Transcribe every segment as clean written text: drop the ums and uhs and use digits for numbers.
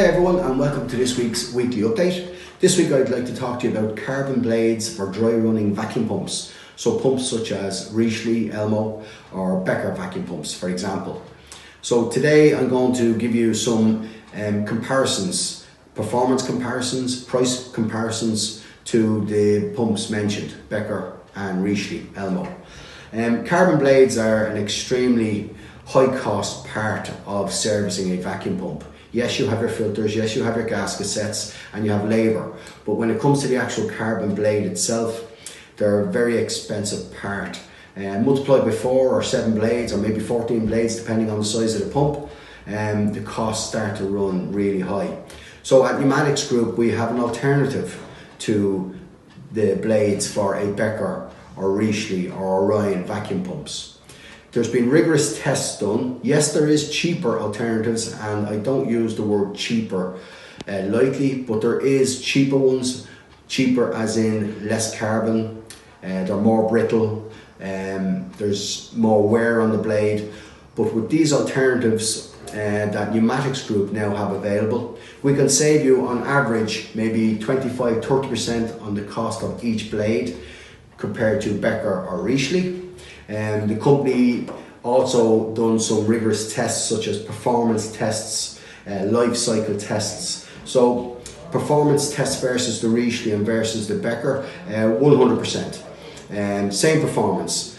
everyone and welcome to this week's weekly update. This week I'd like to talk to you about carbon blades for dry running vacuum pumps. So pumps such as Rotary, Elmo or Becker vacuum pumps for example. So today I'm going to give you some comparisons, performance comparisons, price comparisons to the pumps mentioned, Becker and Rotary, Elmo. Carbon blades are an extremely high cost part of servicing a vacuum pump. Yes, you have your filters, yes, you have your gasket sets and you have labour, but when it comes to the actual carbon blade itself, they're a very expensive part. Multiplied by 4 or 7 blades or maybe 14 blades depending on the size of the pump, the costs start to run really high. So at Pneumatics Group we have an alternative to the blades for a Becker or Rotary or Orion vacuum pumps. There's been rigorous tests done. Yes, there is cheaper alternatives, and I don't use the word cheaper lightly, but there is cheaper ones, cheaper as in less carbon, they're more brittle, there's more wear on the blade. But with these alternatives that Pneumatics Group now have available, we can save you on average maybe 25-30% on the cost of each blade compared to Becker or Rotary. The company also done some rigorous tests such as performance tests, life cycle tests. So performance tests versus the Rotary and versus the Becker, 100%. Same performance,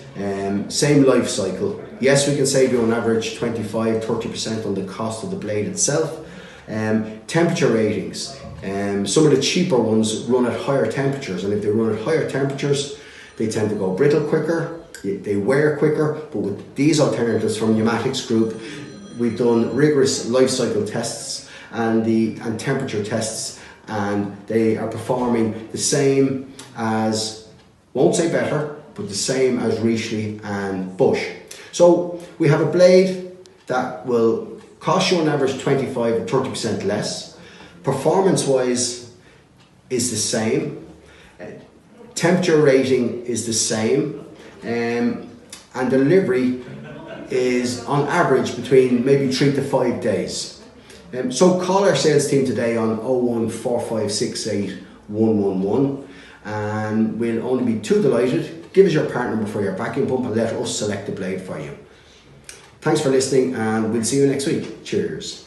same life cycle. Yes, we can save you on average 25-30% on the cost of the blade itself. Temperature ratings, some of the cheaper ones run at higher temperatures, and if they run at higher temperatures they tend to go brittle quicker, they wear quicker. But with these alternatives from Pneumatics Group, we've done rigorous life cycle tests and temperature tests, and they are performing the same as, won't say better, but the same as Rotary and Bosch. So we have a blade that will cost you on average 25 or 30% less. Performance wise is the same. Temperature rating is the same. And delivery is on average between maybe 3 to 5 days. So call our sales team today on 014568111 and we'll only be too delighted. Give us your part number for your vacuum pump and let us select the blade for you. Thanks for listening and we'll see you next week. Cheers.